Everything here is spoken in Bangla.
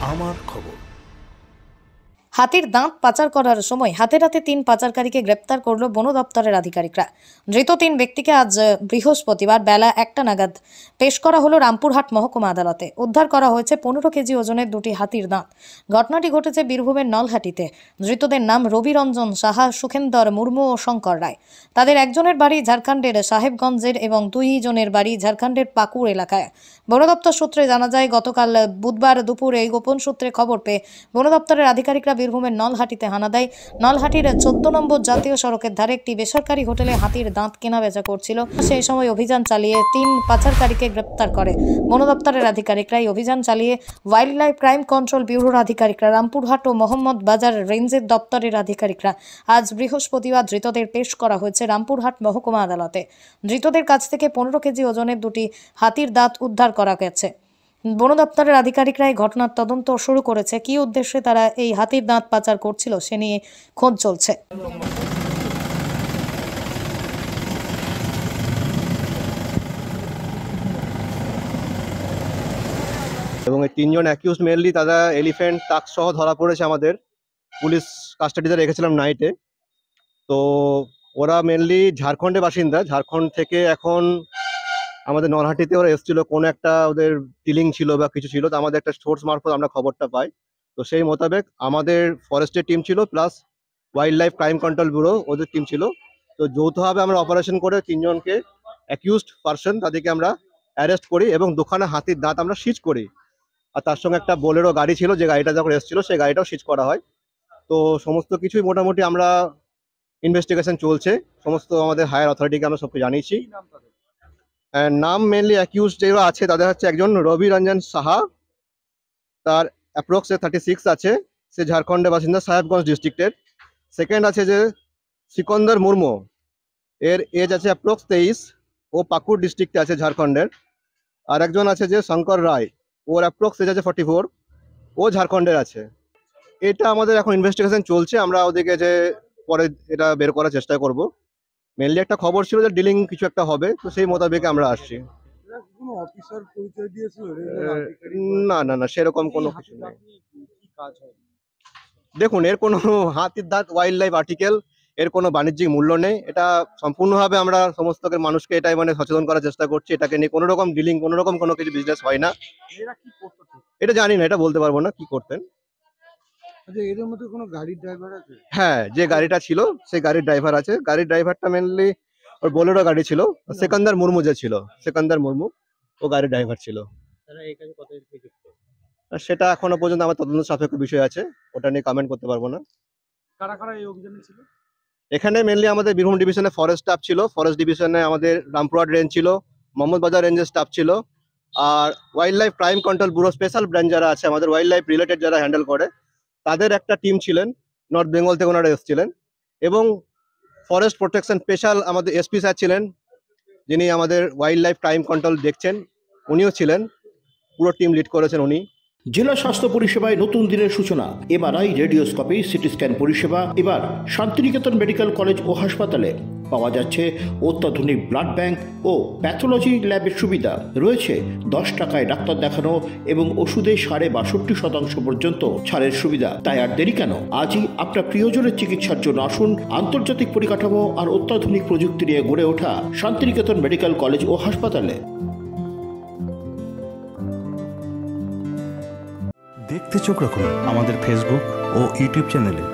আমার খবর। হাতির দাঁত পাচার করার সময় হাতে হাতে 3 পাচারকারীকে গ্রেপ্তার করল বন দপ্তরের আধিকারিকরা। ধৃত 3 ব্যক্তিকে আজ বৃহস্পতিবার বেলা 1টা নাগাদ পেশ করা হলো রামপুরহাট মহকুমা আদালতে। উদ্ধার করা হয়েছে 15 কেজি ওজনের 2টি হাতির দাঁত। ঘটনাটি ঘটেছে বীরভূমের নলহাটিতে। ধৃতদের নাম রবিরঞ্জন সাহা, সুখেন্দর মুর্মু ও শঙ্কর রায়। তাদের একজনের বাড়ি ঝাড়খণ্ডের সাহেবগঞ্জের এবং 2 জনের বাড়ি ঝাড়খণ্ডের পাকুড় এলাকায়। বন দপ্তর সূত্রে জানা যায়, গতকাল বুধবার দুপুরে গোপন সূত্রে খবর পেয়ে বন দপ্তরের আধিকারিকরা বীরভূমের নলহাটিতে হানা দেয়। নলহাটির 14 নম্বর জাতীয় সড়কের ধারে একটি বেসরকারি হোটেলে হাতির দাঁত কেনা বেচা করছিল। সেই সময় অভিযান চালিয়ে 3 পাচারকারীকে গ্রেপ্তার করে বন দপ্তরের আধিকারিকরা। এই অভিযান চালিয়ে ওয়াইল্ড লাইফ ক্রাইম কন্ট্রোল ব্যুরোর আধিকারিকরা, রামপুরহাট ও মোহাম্মদ বাজার রেঞ্জের দপ্তরের আধিকারিকরা আজ বৃহস্পতিবার ধৃতদের পেশ করা হয়েছে রামপুরহাট মহকুমা আদালতে। ধৃতদের কাছ থেকে 15 কেজি ওজনের 2টি হাতির দাঁত উদ্ধার করা গেছে। বন দপ্তরের আধিকারিকরা এই ঘটনার তদন্ত শুরু করেছে। কী উদ্দেশ্যে তারা এই হাতির দাঁত পাচার করছিল সে নিয়ে খোঁজ চলছে। এবং এই 3 জন অ্যাকিউজড মেনলি তারা এলিফ্যান্ট তাক সহ ধরা পড়েছে। আমাদের পুলিশ কাস্টাডিতে রেখেছিলাম নাইটে। তো ওরা মেনলি ঝাড়খণ্ডের বাসিন্দা। ঝাড়খণ্ড থেকে এখন আমাদের নলহাটিতে ওরা এসেছিল, কোনো একটা ওদের ডিলিং ছিল বা কিছু ছিল। তো আমাদের একটা সোর্স মারফত আমরা খবরটা পাই। তো সেই মোতাবেক আমাদের ফরেস্টের টিম ছিল plus wild life crime control bureau ওদের টিম ছিল। তো যৌথভাবে আমরা অপারেশন করে 3 জনকে অ্যাকিউজড পারসন তাদেরকে আমরা অ্যারেস্ট করি এবং 2খানা হাতির দাঁত আমরা সিজ করি। আর তার সঙ্গে একটা বোলেরো গাড়ি ছিল, যে গাড়িটা যখন এসেছিল সেই গাড়িটাও সিজ করা হয়। তো সমস্ত কিছুই মোটামুটি আমরা ইনভেস্টিগেশন চলছে। সমস্ত আমাদের হায়ার অথরিটিকে আমরা সবকে জানিয়েছি। নাম মেনলি অ্যাকিউজ যেগুলো আছে তাদের হচ্ছে একজন রবিরঞ্জন সাহা, তার অ্যাপ্রক্স 36 আছে, সে ঝাড়খণ্ডের বাসিন্দা, সাহেবগঞ্জ ডিস্ট্রিক্টের। সেকেন্ড আছে যে সিকন্দর মুর্মু, এর এজ আছে অ্যাপ্রক্স 23, ও পাকুড় ডিস্ট্রিক্টে আছে ঝাড়খণ্ডের। আর একজন আছে যে শঙ্কর রায়, ওর অ্যাপ্রক্স এজ আছে 44, ও ঝাড়খণ্ডের আছে। এটা আমাদের এখন ইনভেস্টিগেশন চলছে। আমরা ওদেরকে যে পরে এটা বের করার চেষ্টা করব। মেনলি একটা খবর ছিল যে ডিলিং কিছু একটা হবে, তো সেই মোতাবেক আমরা আসছি। না না না, সেরকম কোনো কিছু নেই। দেখুন, এর কোনো হাতির দাঁত ওয়াইল্ড লাইফ আর্টিকেল, এর কোনো বাণিজ্যিক মূল্য নেই। এটা সম্পূর্ণভাবে আমরা সমস্ত মানুষকে এটাই সচেতন করার চেষ্টা করছি। এটাকে নিয়ে কোনো রকম ডিলিং, কোনো রকম কোনো কিছু বিজনেস হয় না। এটা জানি না, এটা বলতে পারবো না কি করতেন। এদের মধ্যে কোনো গাড়ির ড্রাইভার আছে? হ্যাঁ, যে গাড়িটা ছিল সেই গাড়ির ড্রাইভার আছে। গাড়ির ড্রাইভারটা মেনলি ওর বোলেরো গাড়ি ছিল। সিকন্দর মুর্মু যে ছিল, সিকন্দর মুর্মু, ও গাড়ির ড্রাইভার ছিল। সেটা এখনো পর্যন্ত আমার তদন্ত সাপেক্ষ বিষয় আছে, ওটা নিয়ে কমেন্ট করতে পারবো না। কারা কারা এই অভিযানে ছিল? এখানে মেনলি আমাদের বীরভূম ডিভিশনে ফরেস্ট স্টাফ ছিল, ফরেস্ট ডিভিশনে আমাদের রামপুরহাট রেঞ্জ ছিল, মোহাম্মদ বাজার রেঞ্জের স্টাফ ছিল, আর wildlife crime control bureau special branch যারা আছে, আমাদের ওয়াইল্ড লাইফ রিলেটেড যারা হ্যান্ডেল করে, তাদের একটা টিম ছিলেন। নর্থ বেঙ্গল থেকে ওনারা এসেছিলেন। এবং ফরেস্ট প্রোটেকশন স্পেশাল আমাদের এসপি স্যার ছিলেন, যিনি আমাদের ওয়াইল্ড লাইফ ক্রাইম কন্ট্রোল দেখছেন, উনিও ছিলেন। পুরো টিম লিড করেছেন উনি। জেলা স্বাস্থ্য পরিষেবায় নতুন দিনের সূচনা। এমআরআই, রেডিওস্কোপি, সিটি স্ক্যান পরিষেবা এবার শান্তিনিকেতন মেডিকেল কলেজ ও হাসপাতালে পাওয়া যাচ্ছে। অত্যাধুনিক ব্লাড ব্যাংক ও প্যাথোলজি ল্যাবের সুবিধা রয়েছে। 10 টাকায় ডাক্তার দেখানো এবং ওষুধে 62% পর্যন্ত ছাড়ের সুবিধা। তাই আর দেরি কেন? আজই আপনার প্রিয়জনের চিকিৎসার জন্য আসুন আন্তর্জাতিক পরিকাঠামো আর অত্যাধুনিক প্রযুক্তি নিয়ে গড়ে ওঠা শান্তিনিকেতন মেডিকেল কলেজ ও হাসপাতালে। দেখতে চোখ রাখুন আমাদের ফেসবুক ও ইউটিউব চ্যানেলে।